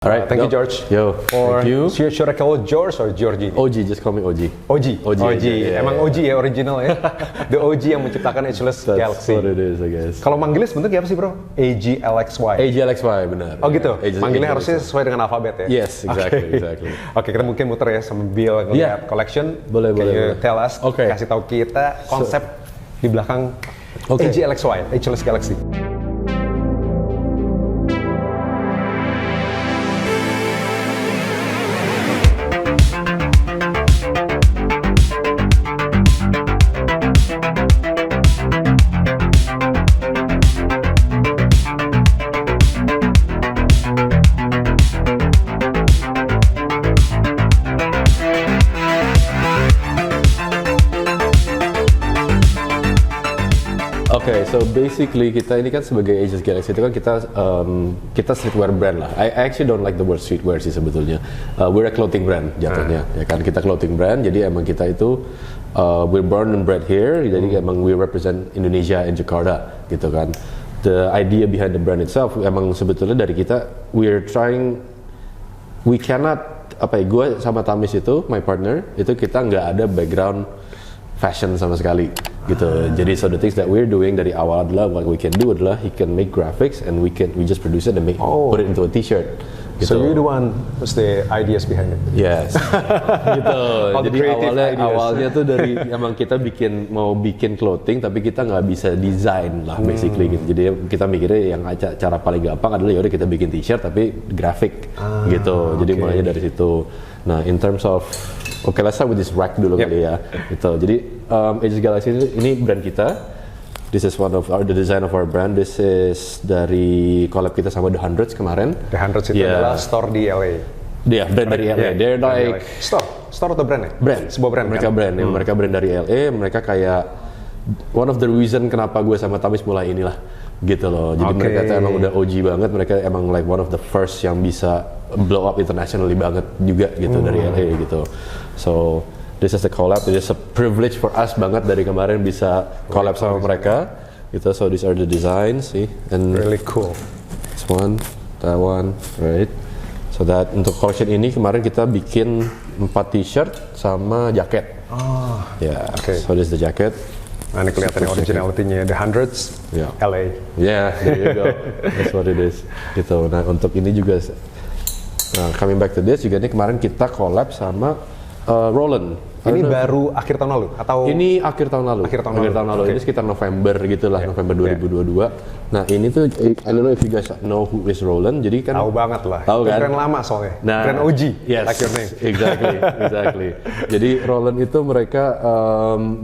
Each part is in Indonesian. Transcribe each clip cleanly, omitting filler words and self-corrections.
Alright, Thank you, George. Yo, Or thank you. should I call it George or Georgie? OG, just call me OG. OG. yeah, Emang yeah. OG ya, original ya. The OG yang menciptakan Ageless That's Galaxy. what it is, I guess. Kalau manggilnya sebenarnya apa sih, bro? AGLXY. AGLXY, benar. Oh gitu. Manggilnya AGLXY. harusnya sesuai dengan alfabet ya. Yes, exactly, exactly. Oke, kita mungkin muter ya sambil ngeliat collection. Boleh, Can boleh, you boleh. tell us, Oke. kasih tahu kita konsep di belakang Oke. AGLXY, Ageless Galaxy. Okay, so basically kita ini kan sebagai Ageless Galaxy itu kan kita streetwear brand lah. I actually don't like the word streetwear sih sebetulnya. We're a clothing brand jatuhnya, ya kan, kita clothing brand. Jadi emang kita itu we're born and bred here. Jadi emang we represent Indonesia and Jakarta gitu kan. The idea behind the brand itself emang sebetulnya dari kita we cannot gue sama Tamis itu my partner itu kita nggak ada background fashion sama sekali gitu. Jadi so the things that we're doing dari awal adalah what we can do adalah he can make graphics and we just produce it and put it into a t-shirt. Gitu. So you're the one who's the ideas behind it. Yes. Gitu. All the Jadi creative ideas. awalnya tuh dari emang kita mau bikin clothing tapi kita nggak bisa desain lah basically gitu. Jadi kita mikirnya yang cara paling gampang adalah yaudah kita bikin t-shirt tapi grafik gitu. Jadi mulainya dari situ. Nah, in terms of let's start with this rack dulu kali ya. Gitu. Jadi Ageless Galaxy ini brand kita. This is the design of our brand. This is dari collab kita sama The Hundreds kemarin. The Hundreds itu adalah store di LA. Dia brand dari LA. They're like store atau brand ya? Brand. Sebuah brand. Mereka kan? brand. Mereka brand dari LA. Mereka kayak one of the reason kenapa gue sama Tamis mulai inilah gitu loh. Jadi mereka tuh emang udah OG banget. Mereka emang like one of the first yang bisa blow up internationally banget juga gitu dari LA gitu. So this is the collab. It is a privilege for us banget dari kemarin bisa collab sama mereka gitu. So these are the designs, see, and Really cool. this one, that one, right? So that untuk collection ini kemarin kita bikin 4 t-shirt sama jaket. Oh, Ya, okay. so this is the jacket. Nah, ini kelihatan originality-nya The Hundreds, Yeah. LA. Yeah, there you go. That's what it is. Gitu. Nah, untuk ini juga, coming back to this juga ini kemarin kita collab sama Roland. Ini baru akhir tahun lalu atau? Ini akhir tahun lalu. Akhir tahun lalu. Ini sekitar November gitulah, November 2022. Nah, ini tuh I don't know if you guys know who is Roland. Jadi kan Tahu banget lah. Tahu kan? Brand lama soalnya. Nah, brand OG. Yes, Like your name. exactly. Jadi Roland itu mereka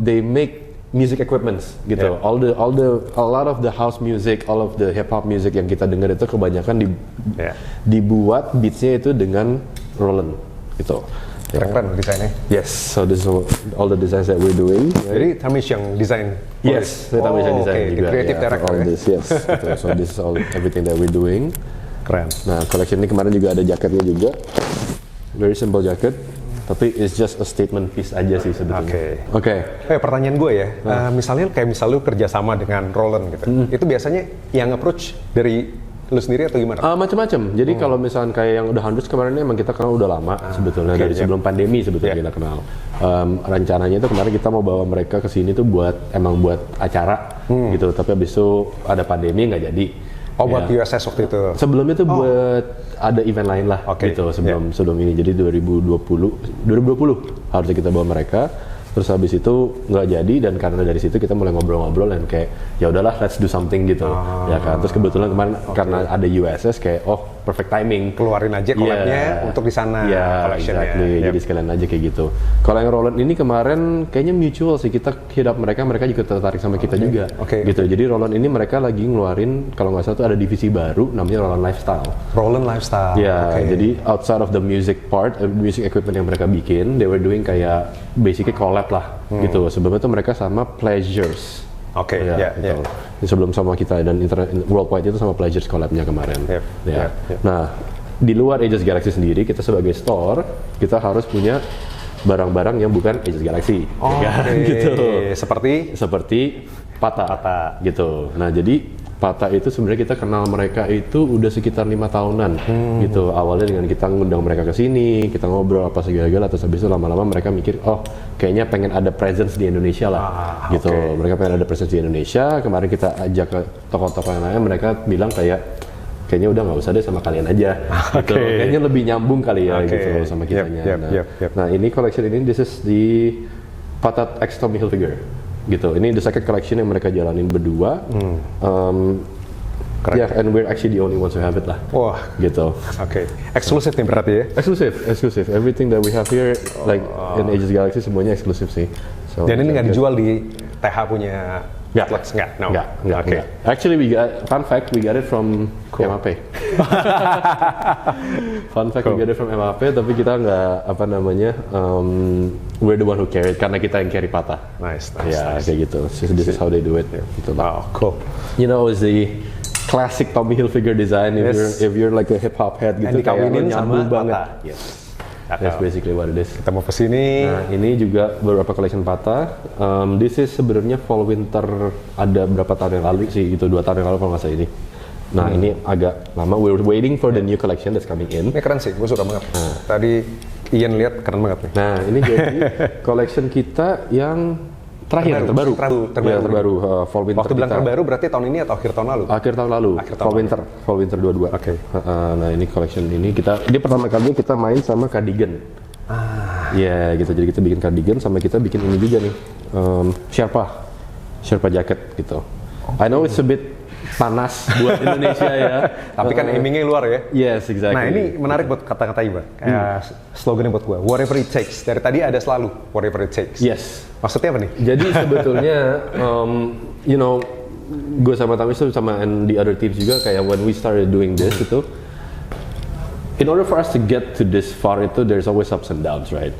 they make music equipments gitu. Yeah. A lot of the house music, all of the hip hop music yang kita dengar itu kebanyakan dibuat beatsnya itu dengan Roland gitu. Keren-keren desainnya. Yes, so this is all the designs that we're doing. Jadi Tamis yang desain. Yes, saya Tamis yang desain juga. Creative for director all ya. this, yes. Gitu. So this is everything that we're doing. Keren. Nah, collection ini kemarin juga ada jaketnya juga. Very simple jacket, tapi it's just a statement piece aja sih sebetulnya. Oke. Pertanyaan gue ya, misalnya lu kerja sama dengan Roland gitu, itu biasanya yang approach dari lu sendiri atau gimana? Macam-macam. Jadi kalau misalkan kayak yang udah Hundreds kemarin ini emang kita kenal udah lama sebetulnya dari sebelum pandemi sebetulnya kita kenal. Rencananya itu kemarin kita mau bawa mereka ke sini tuh buat acara gitu, tapi abis itu ada pandemi nggak jadi. Oh, buat USS waktu itu? Sebelumnya tuh buat ada event lain lah gitu sebelum ini. Jadi 2020 harusnya kita bawa mereka. Terus habis itu nggak jadi dan karena dari situ kita mulai ngobrol-ngobrol dan kayak ya udahlah let's do something gitu ya kan. Terus kebetulan kemarin karena ada USS kayak perfect timing keluarin aja collabnya untuk di sana collectionnya. Jadi sekalian aja kayak gitu. Kalau yang Roland ini kemarin kayaknya mutual sih, kita hit up mereka juga tertarik sama kita juga gitu. Jadi Roland ini mereka lagi ngeluarin kalau nggak salah tuh ada divisi baru namanya Roland Lifestyle. Roland Lifestyle. Ya, jadi outside of the music part, music equipment yang mereka bikin, they were doing kayak basically collab lah gitu. Sebelumnya tuh mereka sama Pleasures. Gitu. Sebelum sama kita dan worldwide itu sama Pleasures collabnya kemarin. Nah, di luar Ageless Galaxy sendiri, kita sebagai store, kita harus punya barang-barang yang bukan Ageless Galaxy. Gitu. Seperti Pata. Gitu. Nah, jadi Pata itu sebenarnya kita kenal mereka itu udah sekitar 5 tahunan gitu. Awalnya dengan kita ngundang mereka ke sini, kita ngobrol apa segala-gala, terus habis itu lama-lama mereka mikir, oh kayaknya pengen ada presence di Indonesia lah gitu. Mereka pengen ada presence di Indonesia. Kemarin kita ajak ke toko-toko yang lain, mereka bilang kayaknya udah nggak usah deh sama kalian aja gitu. Kayaknya lebih nyambung kali ya gitu sama kitanya. Nah, ini collection ini, this is the Pata X Tommy Hilfiger gitu. Ini the second collection yang mereka jalanin berdua. Yeah, and we're actually the only ones who have it lah. Wah, gitu. Eksklusif nih berarti ya? Eksklusif. Everything that we have here, like in Aegis Galaxy, semuanya eksklusif sih. So, dan ini nggak dijual di TH punya Atlex? Nggak. Actually, fun fact, we got it from MAP. Fun fact, we got it from MAP, tapi kita nggak, we're the one who carry it, karena kita yang carry Pata. Nice. Kayak gitu. So, this is how they do it. Gitu lah. Cool. You know, it's the classic Tommy Hilfiger design. If you're like a hip hop head gitu, kayak nyambung banget. Yes. That's basically what it is. Kita mau kesini. Nah, ini juga beberapa collection Pata. This is sebenarnya fall winter, ada berapa tahun yang lalu sih, gitu 2 tahun yang lalu kalau nggak salah ini. Nah, ini agak lama. We're waiting for the new collection that's coming in. Ini keren sih, gue suka banget. Tadi Ian lihat keren banget nih. Nah, ini jadi collection kita yang terbaru. Fall winter. Waktu bilang terbaru berarti tahun ini atau akhir tahun lalu? Akhir tahun lalu. Fall winter 22. Nah, ini collection ini pertama kali kita main sama cardigan. Gitu. Jadi kita bikin cardigan, sama kita bikin ini juga nih. Sherpa jacket gitu. I know it's a bit panas buat Indonesia ya. Tapi kan aimingnya luar ya. Yes, exactly. Nah, ini menarik buat kata-kata Iba. Kayak slogannya buat gue, whatever it takes. Dari tadi ada selalu whatever it takes. Yes. Maksudnya apa nih? Jadi sebetulnya, gue sama Tamis sama and the other teams juga, kayak when we started doing this itu, in order for us to get to this far itu, there's always ups and downs, right?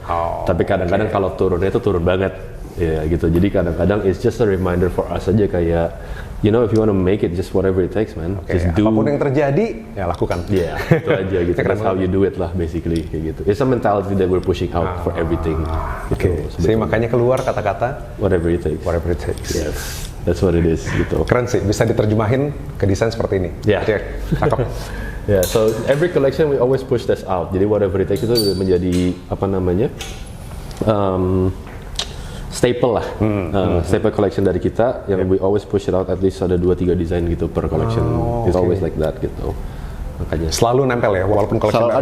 Tapi kadang-kadang kalau turunnya itu turun banget. Ya gitu, jadi kadang-kadang it's just a reminder for us aja kayak, if you want to make it, just whatever it takes, man. Just do. Apapun yang terjadi, ya lakukan. Yeah, itu aja gitu. That's how you do it lah, basically kayak gitu. It's a mentality that we're pushing out for everything. Jadi makanya keluar kata-kata whatever it takes. Whatever it takes. Yes, that's what it is gitu. Keren sih, bisa diterjemahin ke desain seperti ini. Cakep. So every collection we always push this out. Jadi whatever it takes itu menjadi staple lah, staple collection dari kita yang we always push it out, at least ada 2-3 desain gitu per collection. It's always like that gitu. Makanya selalu nempel ya, walaupun collection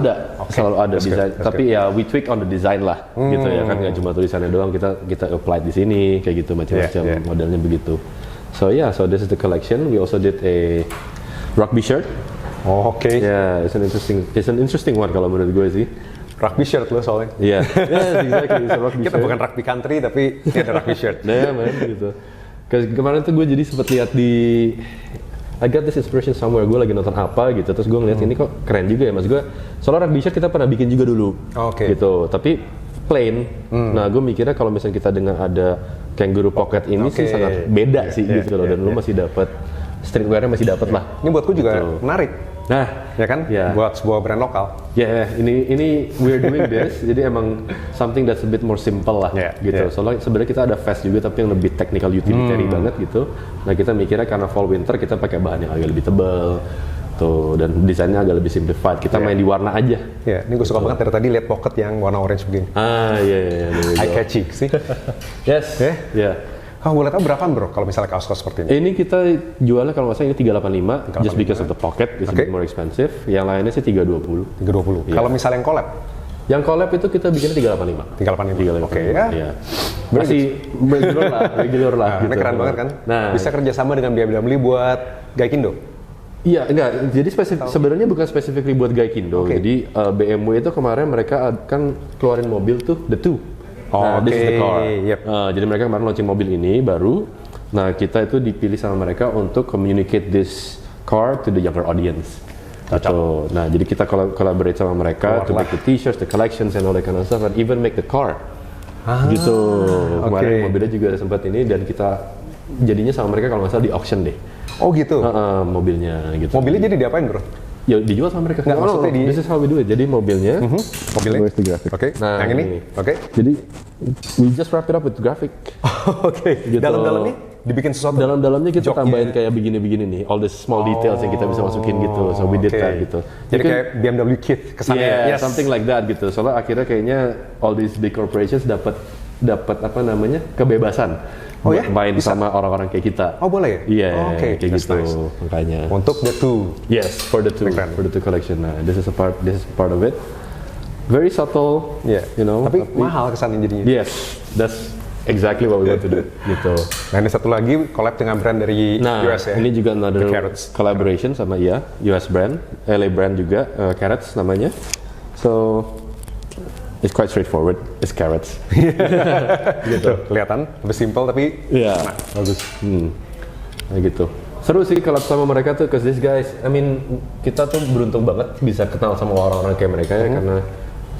selalu ada desain. Tapi ya we tweak on the design lah, gitu ya kan, nggak cuma tulisannya doang, kita apply di sini kayak gitu, macam-macam modelnya begitu. So this is the collection. We also did a rugby shirt. Yeah, it's an interesting one kalau menurut gue sih. Rugby shirt lo soalnya. Yes, exactly. It's a rugby Kita shirt. bukan rugby country, tapi ini ada rugby shirt. Nah, man, gitu. Kemarin tuh gue jadi sempat lihat I got this inspiration somewhere, gue lagi nonton apa gitu, terus gue ngeliat ini kok keren juga ya, mas gue. Soalnya rugby shirt kita pernah bikin juga dulu, gitu. Tapi plain. Nah, gue mikirnya kalau misalnya kita dengan ada kangaroo pocket ini sih sangat beda sih gitu loh, dan lu masih dapat streetwear-nya masih dapat lah. Ini buatku juga menarik. Nah, ya kan? Buat sebuah brand lokal. Ini we're doing this. Jadi emang something that's a bit more simple lah, gitu. Soalnya sebenarnya kita ada vest juga, tapi yang lebih technical utilitarian banget gitu. Nah, kita mikirnya karena fall winter kita pakai bahan yang agak lebih tebal, tuh, dan desainnya agak lebih simplified. Kita main di warna aja. Ini gue suka banget dari tadi lihat pocket yang warna orange begini. Eye catchy sih. Yes. Boleh tahu berapaan bro kalau misalnya kaos-kaos seperti ini? Ini kita jualnya kalau nggak salah ini 385, just because of the pocket, it's a bit more expensive. Yang lainnya sih 320. Kalau misalnya yang collab? Yang collab itu kita bikinnya 385. Masih regular lah. Ini keren banget kan? Nah, bisa kerjasama dengan BMW buat Gaikindo? Iya, enggak. Jadi sebenarnya bukan specifically buat Gaikindo. Jadi BMW itu kemarin mereka akan keluarin mobil tuh, The Two. This is the car. Jadi mereka kemarin launching mobil ini baru. Nah, kita itu dipilih sama mereka untuk communicate this car to the younger audience. Nah, jadi kita collaborate sama mereka to make the t-shirts, the collections, and all that kind of stuff, and even make the car. Gitu. Kemarin mobilnya juga ada sempat ini, dan kita jadinya sama mereka kalau nggak salah di auction deh. Gitu. Mobilnya gitu. Mobilnya jadi diapain bro? Ya dijual sama mereka. Maksudnya this is how we do it. Jadi mobilnya, nah yang ini, jadi we just wrap it up with graphic. Gitu. Dalam-dalamnya dibikin sesuatu. Dalam-dalamnya kita Joknya. tambahin kayak begini-begini nih, all the small details yang kita bisa masukin gitu, so we did Oke. that gitu. Jadi You can- kayak BMW kit kesannya. yeah, something like that gitu. Soalnya akhirnya kayaknya all these big corporations dapat apa namanya kebebasan Oh ya? main Bisa? sama orang-orang kayak kita. Oh boleh ya? Iya, Oke, kayak that's gitu nice. makanya. Untuk the two. Yes, for the two collection. Nah, this is part of it. Very subtle, Iya. you know. Tapi mahal kesannya jadinya. Yes, that's exactly what we want to do. Gitu. Nah ini satu lagi collab dengan brand dari Nah, US ya. ini juga another The Carrots. collaboration sama US brand, LA brand juga, Carrots namanya. So it's quite straightforward, it's carrots. Gitu. Kelihatan lebih simple tapi Iya, bagus. Nah gitu. Seru sih collab sama mereka tuh, cause these guys, I mean, kita tuh beruntung banget bisa kenal sama orang-orang kayak mereka ya, karena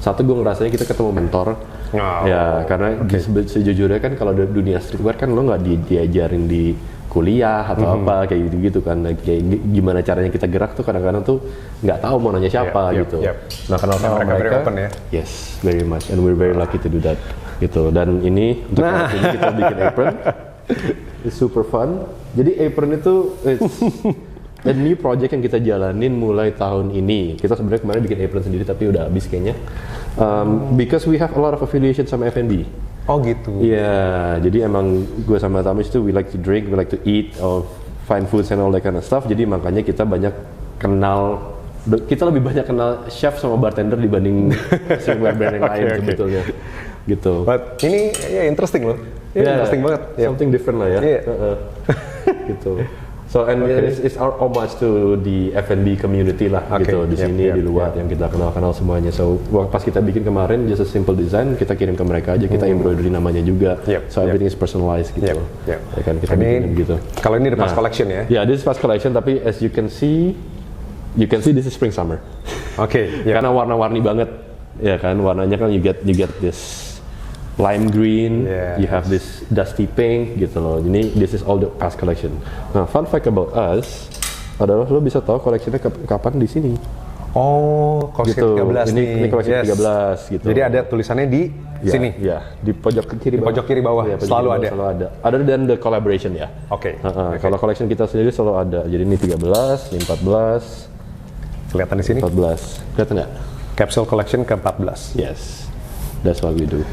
satu gue ngerasanya kita ketemu mentor. Oh, Ya, karena sejujurnya kan kalau di dunia streetwear kan lo nggak diajarin di kuliah atau apa kayak gitu-gitu kan. Nah, kayak gimana caranya kita gerak tuh kadang-kadang tuh nggak tahu mau nanya siapa Yep, gitu. yep. Nah, kenal sama mereka very mereka, open ya. yes, very much, and we're very lucky to do that. Gitu. Dan ini untuk Nah. ini kita bikin apron, it's super fun. Jadi apron itu it's a new project yang kita jalanin mulai tahun ini. Kita sebenarnya kemarin bikin apron sendiri tapi udah habis kayaknya. Because we have a lot of affiliation sama F&B. Oh gitu. Iya, jadi emang gue sama Tamis itu we like to drink, we like to eat, find foods and all that kind of stuff. Jadi makanya kita banyak kenal, kita lebih banyak kenal chef sama bartender dibanding streetwear brand yang lain Okay. sebetulnya. Gitu. But ini ya interesting loh. Ini Yeah, interesting banget. Ya. Something different lah ya. Iya. Gitu. So and it's our homage to the F&B community lah Okay, gitu di yep, sini yep, di luar yang kita kenal semuanya. So pas kita bikin kemarin just a simple design kita kirim ke mereka aja, kita embroidery namanya juga. Yep, So everything is personalized gitu. Yep, yep. Ya kan kita Ini bikin gitu. kalau ini the past Nah, collection ya. Yeah, this is fast collection tapi as you can see this is spring summer. Oke. Ya. Karena warna-warni banget. Ya kan warnanya kan you get this lime green, Yes. you have this dusty pink gitu loh. Ini this is all the past collection. Nah, fun fact about us adalah lo bisa tahu koleksinya kapan di sini. Oh, koleksi Gitu. 13 Ini nih. koleksi Yes. 13 gitu. Jadi ada tulisannya di Ya, sini. Ya, di pojok kiri bawah. pojok kiri bawah. Iya, pojok Selalu kiri bawah ada. Selalu ada. Other than the collaboration ya. Oke. Kalau collection kita sendiri selalu ada. Jadi ini 13, ini 14, Kelihatan di sini. 14. Kelihatan nggak? Capsule collection ke-14. Yes. That's what we do.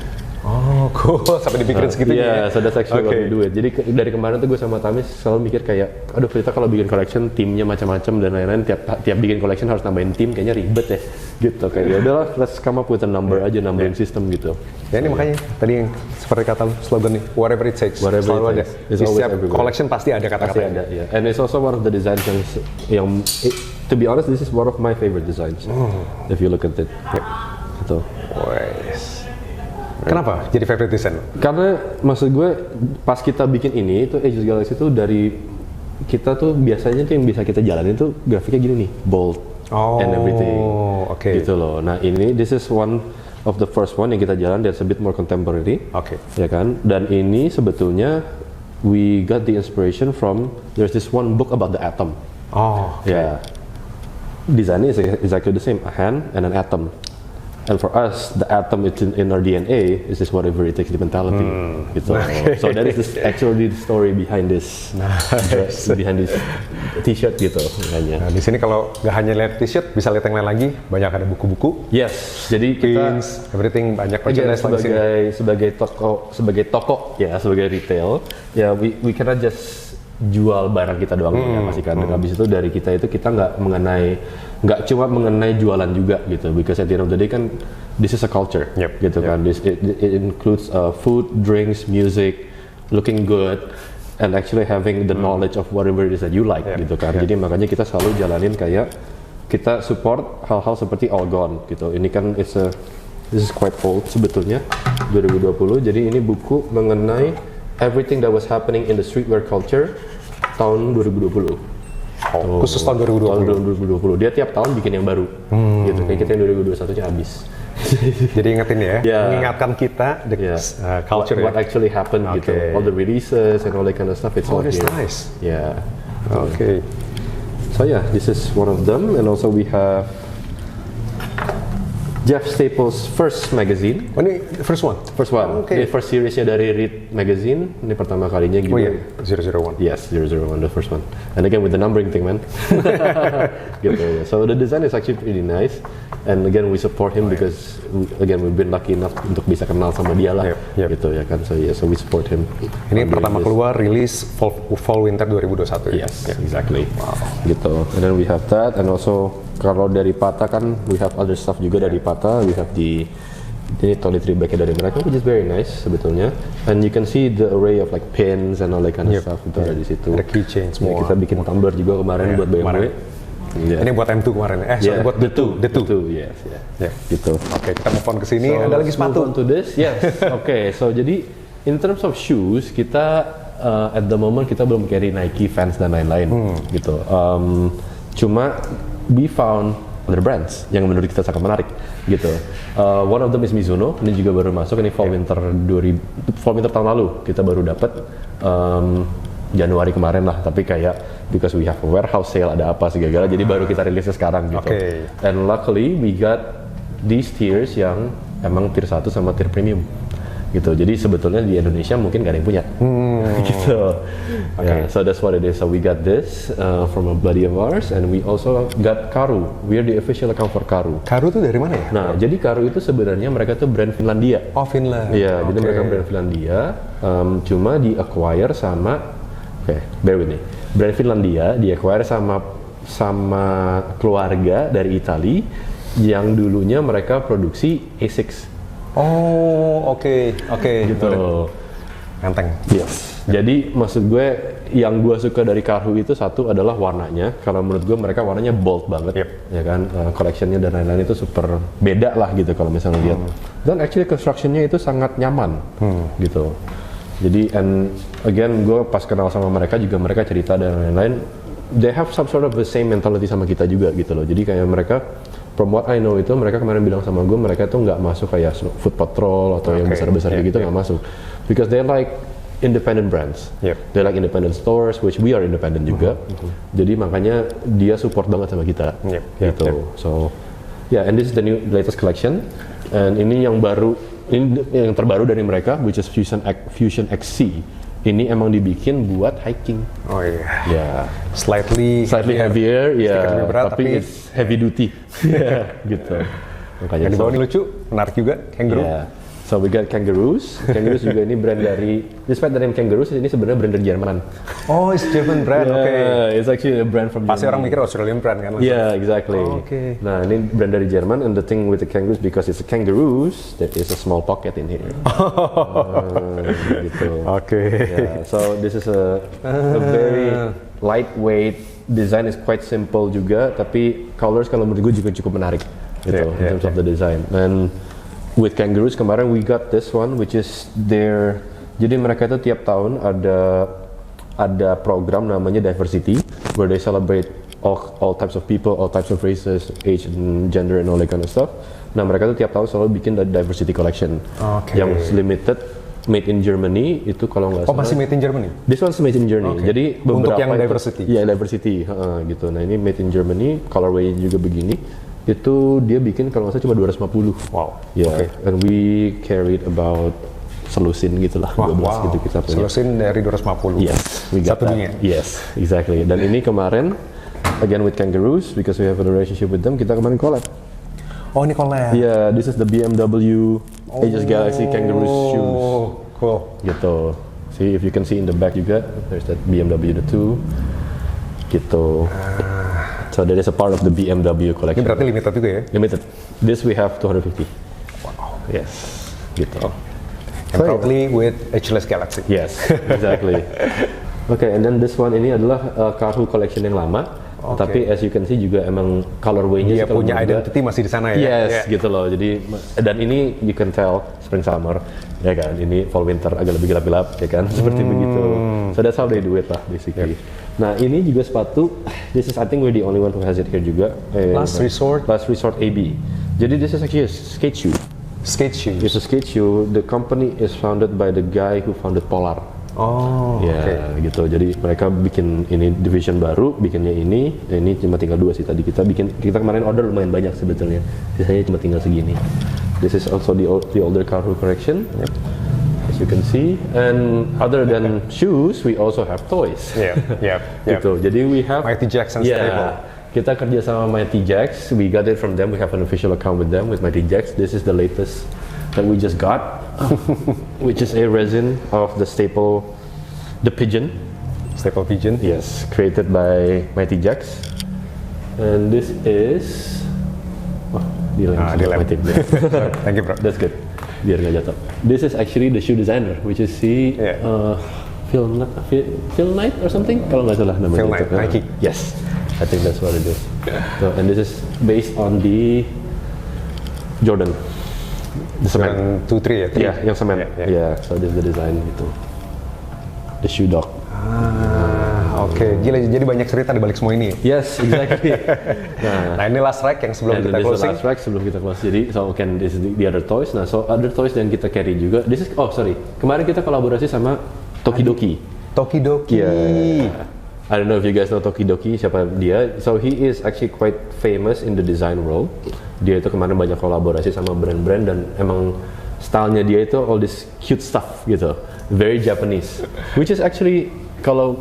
Oh, cool. Sampai dipikirin segitunya. Iya, so that's actually what Oke. we do it. Jadi dari kemarin tuh gue sama Tamis selalu mikir kayak, aduh kita kalau bikin collection timnya macam-macam dan lain-lain, tiap bikin collection harus nambahin tim, kayaknya ribet ya. Gitu kayak ya udahlah, let's come up with a number aja, numbering system gitu. Ya ini makanya tadi yang seperti kata lu, slogan nih, whatever it takes. Whatever Selalu it ada. takes. It's Di always setiap everywhere. collection pasti ada Pasti kata-kata. ada, ya. And it's also one of the designs yang to be honest, this is one of my favorite designs. If you look at it. Gitu. Wes. Kenapa jadi favorite design? Karena maksud gue pas kita bikin ini itu Aegis Galaxy itu dari kita tuh biasanya tuh yang bisa kita jalanin tuh grafiknya gini nih, bold and everything. oke. Gitu loh. Nah ini this is one of the first one yang kita jalan that's a bit more contemporary. Oke. Ya kan? Dan ini sebetulnya we got the inspiration from there's this one book about the atom. Oh, Ya. Desainnya is exactly the same, a hand and an atom. And for us, the atom is in our DNA is just whatever it takes the mentality. Gitu. So that is actually the story behind this, behind this t-shirt gitu. Makanya. Nah, di sini kalau nggak hanya lihat t-shirt, bisa lihat yang lain lagi. Banyak ada buku-buku, Yes, jadi kita pins, everything, banyak again, merchandise lagi sini. sebagai toko ya, sebagai retail ya we cannot just jual barang kita doang ya pasti kan. Dan habis itu dari kita itu kita nggak cuma mengenai jualan juga gitu, because at the end of the day kan this is a culture. Yep, Gitu yep. kan, it includes food, drinks, music, looking good, and actually having the knowledge of whatever it is that you like Yep, gitu kan. Jadi makanya kita selalu jalanin kayak kita support hal-hal seperti All Gone gitu. Ini kan this is quite old sebetulnya, 2020. Jadi ini buku mengenai everything that was happening in the streetwear culture tahun 2020. Khusus tahun 2020. Tahun 2020. Dia tiap tahun bikin yang baru. Gitu. Kayak kita yang 2021-nya habis. Jadi ingetin ya, Yeah. mengingatkan kita the Yeah. culture what ya. actually happened gitu. Okay. All the releases and all that kind of stuff, it's all that's here. nice. Yeah. Oke. So yeah, this is one of them, and also we have Jeff Staples' first magazine. Oh, ini first one? First one. Okay. Ini first seriesnya dari Reed Magazine. Ini pertama kalinya gitu. Oh iya, 001. Yes, 001, the first one. And again with the numbering thing, man. Gitu. So the design is actually pretty nice. And again we support him because again we've been lucky enough untuk bisa kenal sama dia lah. Yep. Gitu ya kan. So yeah, so we support him. Ini pertama keluar rilis fall winter 2021. Yes, exactly. Wow. Gitu. And then we have that, and also kalau dari Pata kan we have other stuff juga dari Pata. We have ini toiletry bagnya dari mereka, which is very nice sebetulnya. And you can see the array of like pins and all that kind of stuff itu ada di situ. Ada keychain semua. Kita bikin tumbler juga kemarin buat BMW. Ini buat M2 kemarin. Sorry, buat The Two. Yes, yeah. Gitu. Oke, kita move on ke sini. Ada lagi sepatu. Move on to this. Yes. Okay, so jadi in terms of shoes kita at the moment kita belum carry Nike, Vans dan lain-lain gitu. Cuma we found other brands yang menurut kita sangat menarik gitu. One of them is Mizuno. Ini juga baru masuk. Ini fall winter tahun lalu kita baru dapat Januari kemarin lah. Tapi kayak because we have a warehouse sale ada apa segala jadi baru kita rilisnya sekarang gitu. Okay. And luckily we got these tiers yang emang tier 1 sama tier premium gitu. Jadi sebetulnya di Indonesia mungkin gak ada yang punya gitu. Okay. Yeah, so that's what it is. So we got this from a buddy of ours, and we also got Karu. We are the official account for Karu. Karu tuh dari mana ya? Nah, jadi Karu itu sebenarnya mereka tuh brand Finlandia. Oh, Finland. Iya, jadi mereka brand Finlandia, cuma di acquire sama, bear with me. Brand Finlandia di acquire sama keluarga dari Itali yang dulunya mereka produksi Asics. Oh, oke. Gitu. Ganteng. Yes. Jadi maksud gue yang gue suka dari Karu itu satu adalah warnanya. Karena menurut gue mereka warnanya bold banget, ya kan. Collectionnya dan lain-lain itu super beda lah gitu kalau misalnya lihat. Dan actually constructionnya itu sangat nyaman, gitu. Jadi and again gue pas kenal sama mereka juga mereka cerita dan lain-lain. They have some sort of the same mentality sama kita juga gitu loh. Jadi kayak mereka, from what I know itu mereka kemarin bilang sama gue mereka tuh nggak masuk kayak food patrol atau yang besar-besar kayak gitu nggak masuk, because they like independent brands, they like independent stores, which we are independent juga. Jadi makanya dia support banget sama kita, gitu. So yeah, and this is the latest collection, and ini yang baru, ini yang terbaru dari mereka, which is Fusion XC. Ini emang dibikin buat hiking. Oh iya. Yeah. Slightly heavier, ya. Berat, tapi it's heavy duty. Gitu. Makanya yang di bawah ini lucu, menarik juga, kangaroo. Yeah. So we got Kangaroos. Kangaroos juga ini brand dari, despite the name Kangaroos, ini sebenarnya brand dari Jerman. Oh, it's German brand, Yeah, it's actually a brand from Pasti Germany. orang mikir Australian brand kan? Yeah, exactly. Oh, okay. Nah, ini brand dari Jerman, and the thing with the Kangaroos, because it's a Kangaroos, there is a small pocket in here. Gitu. Okay. Yeah, so this is a very lightweight design, is quite simple juga, tapi colors kalau menurut gue juga cukup menarik gitu in terms of the design. And with Kangaroos kemarin we got this one, which is their, jadi mereka itu tiap tahun ada program namanya diversity, where they celebrate all types of people, all types of races, age and gender and all that kind of stuff. Nah mereka itu tiap tahun selalu bikin diversity collection yang limited, made in Germany itu kalau nggak salah. Oh masih made in Germany? This one's made in Germany. Jadi beberapa untuk yang itu, diversity? Iya diversity, gitu. Nah ini made in Germany, colorway juga begini. Itu dia bikin kalau nggak salah cuma 250. Wow. Ya, and we carried about selusin gitulah, 12 gitu kita punya. Selusin dari 250. Yes, we got Satu that. dunia. Yes, exactly. Dan ini kemarin again with Kangaroos, because we have a relationship with them, kita kemarin collab. Oh ini collab. Yeah, this is the BMW Aegis Galaxy Kangaroos shoes. Oh, cool. Gitu. See, if you can see in the back juga, there's that BMW the 2. Gitu. So that is a part of the BMW collection. Ini berarti limited juga ya? Limited. This we have 250. Wow. Yes. Gitu. And proudly with Ageless Galaxy. Yes, exactly. Okay, and then this one ini adalah Karu collection yang lama. Tapi as you can see juga emang colorway-nya dia punya identity masih di sana ya? Yes, gitu loh. Jadi dan ini you can tell spring summer, ya kan. Ini fall winter agak lebih gelap-gelap, ya kan. Seperti begitu. So that's how they do it lah, basically. Nah ini juga sepatu. This is I think we're the only one who has it here juga. Last Resort AB. Jadi this is actually a skate shoe. Skate shoes. It's a skate shoe. The company is founded by the guy who founded Polar. Oh, Ya gitu. Jadi mereka bikin ini division baru, bikinnya ini cuma tinggal 2 sih tadi kita kemarin order lumayan banyak sebetulnya. Sisanya cuma tinggal segini. This is also the older Karhu collection. Yep. As you can see, and other than shoes, we also have toys. Yep. Gitu. Jadi we have Mighty Jacks and Stable. Kita kerja sama Mighty Jacks. We got it from them. We have an official account with them with Mighty Jacks. This is the latest that we just got, which is a resin of the staple, the pigeon. Staple Pigeon. Yes, created by Mighty Jacks. And this is dilem sama dilem. Mighty. Thank you, bro. That's good. Biar nggak jatuh. This is actually the shoe designer, which is Phil Knight or something, kalau nggak salah namanya. Phil Knight, Nike. Yes, I think that's what it is. So, and this is based on the Jordan. The cement. Jordan 2-3 ya? Iya, yang semen. Yeah. So this is the design gitu. The shoe dog. Oke. Gila, jadi banyak cerita di balik semua ini. Yes, exactly. Nah, ini last rack yang sebelum kita this is the closing. last rack sebelum kita close. Jadi, this is the other toys. Nah, so other toys yang kita carry juga. Kemarin kita kolaborasi sama Tokidoki. Tokidoki. Yeah. I don't know if you guys know Tokidoki, siapa dia. So he is actually quite famous in the design world. Dia itu kemarin banyak kolaborasi sama brand-brand dan emang stylenya dia itu all this cute stuff gitu. Very Japanese. Which is actually kalau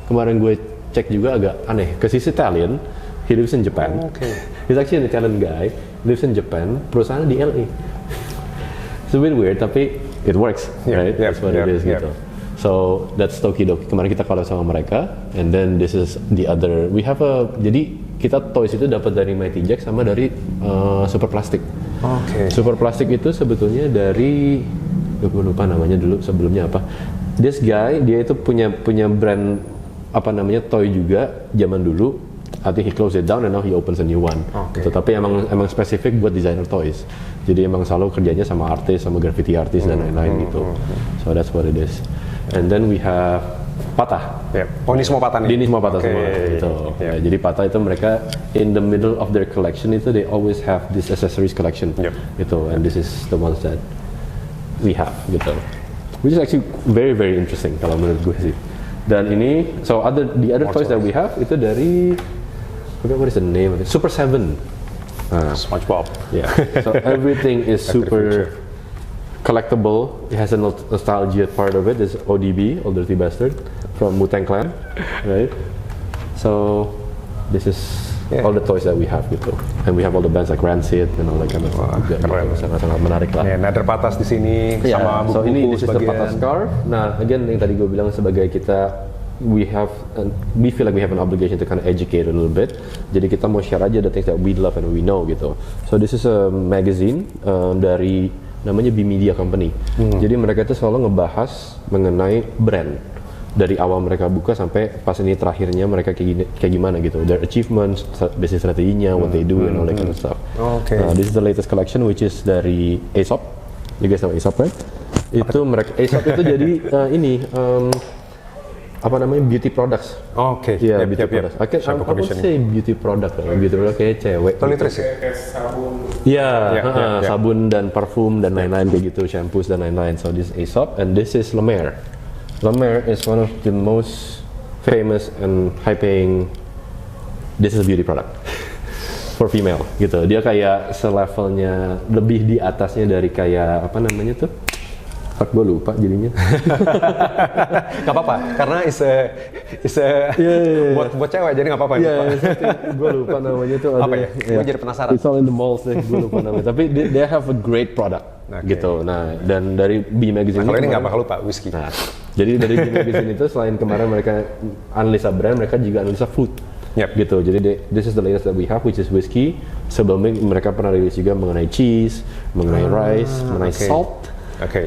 kemarin gue cek juga agak aneh. Because he's Italian, he lives in Japan. Okay. He's actually an Italian guy, lives in Japan, perusahaan di LA. It's a bit weird, tapi it works, right? That's what it is gitu. So that's Tokidoki. Kemarin kita collab sama mereka, and then this is the other. Jadi kita toys itu dapat dari Mighty Jacks sama dari Super Plastic. Oke. Super Plastic itu sebetulnya dari, gue lupa namanya dulu sebelumnya apa. This guy dia itu punya brand toy juga zaman dulu. I think he closed it down and now he opens a new one. Okay. Tapi emang spesifik buat designer toys. Jadi emang selalu kerjanya sama artis, sama graffiti artis dan lain-lain gitu. So that's what it is. And then we have Patah. Oh, ini semua Patah nih? Ini semua Patah semua gitu. Ya, jadi Patah itu mereka in the middle of their collection itu they always have this accessories collection gitu. And this is the ones that we have gitu. Which is actually very very interesting kalau menurut gue sih. Dan ini the other toys that we have itu dari what is the name of it? Super 7. SpongeBob. Yeah. So everything is super collectible. It has a nostalgia part of it. There's ODB, Old Dirty Bastard, from Wu-Tang Clan, right? So this is all the toys that we have gitu. And we have all the bands like Rancid and all that kind of stuff. Keren. Sangat menarik lah. Ada Patas di sini sama buku-buku so ini this is the sebagian. Patah scarf. Nah, again yang tadi gue bilang sebagai kita we feel like we have an obligation to kind of educate a little bit. Jadi kita mau share aja the things that we love and we know gitu. So this is a magazine dari namanya B Media Company. Jadi mereka itu selalu ngebahas mengenai brand dari awal mereka buka sampai pas ini terakhirnya mereka kayak gimana gitu. Their achievements, bisnis strateginya, what they do and all that kind of stuff. Okay. This is the latest collection which is dari Aesop. You guys know Aesop, right? Itu mereka Aesop itu jadi beauty products. Oke. Iya, beauty products. I would say beauty product. Beauty product kayak cewek. Toiletries ya? Iya, sabun dan parfum dan lain-lain kayak gitu, shampoos dan lain-lain. So this is Aesop and this is La Mer. La Mer is one of the most famous and high-paying. This is a beauty product for female gitu. Dia kayak selevelnya lebih di atasnya dari kayak apa namanya tuh? Gue lupa jadinya. Gak apa-apa, karena buat cewek jadi gak apa-apa. Gue lupa namanya tuh. Apa ya? Gue jadi penasaran. It's all in the malls deh, gue lupa namanya. Tapi they have a great product gitu. Nah, dan dari B Magazine kalau ini gak bakal lupa, whisky. Nah, jadi dari B Magazine itu selain kemarin mereka analisa brand, mereka juga analisa food. Gitu. Jadi this is the latest that we have, which is whiskey. Sebelumnya mereka pernah rilis juga mengenai cheese, mengenai rice, mengenai salt.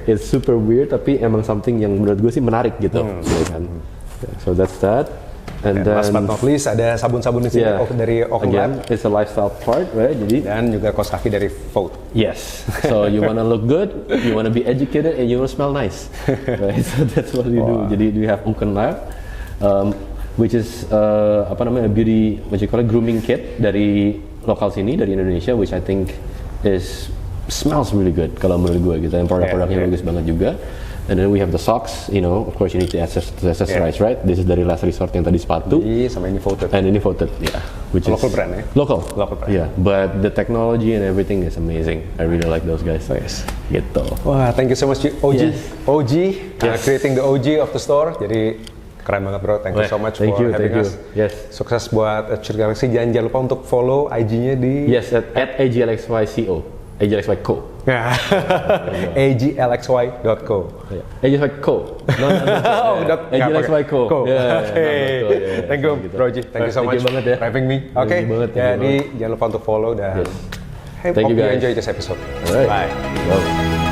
It's super weird, tapi emang something yang menurut gue sih menarik gitu. So that's that. And then last but not least ada sabun-sabun di sini dari Oakley. Again, it's a lifestyle part, right? Jadi dan juga kaos kaki dari Vogue. Yes. So you wanna look good, you wanna be educated, and you wanna smell nice, right? So that's what we do. Jadi we have Uken Lab, which is a beauty, grooming kit dari lokal sini, dari Indonesia, which I think is smells really good kalau menurut gue gitu. Dan produk-produknya Yeah. bagus banget juga. And then we have the socks, you know, of course you need to accessorize, right? This is dari Last Resort yang tadi sepatu. Sama ini voted. And ini voted, yeah. Which Local is brand ya? Local. Local brand. Yeah, but the technology and everything is amazing. I really like those guys. Yes. Gitu. Wah, thank you so much OG. Yes. OG, Yes. creating the OG of the store. Jadi keren banget bro. Thank you so much Thank for you, having thank you. us. Yes. Sukses buat Cheer Galaxy. Jangan lupa untuk follow IG-nya di Yes, at AGLXYCO. AGLXYCO. aglxy.co. AGLXYCO. Aglxy.co. Oke. Thank you, Bro Ji. Thank you so much banget ya. for having me. Thank Oke. you banget, thank you Jadi jangan lupa untuk follow dan Yes. hey, Thank hope you, you guys. enjoy this episode. Alright. Bye. Wow.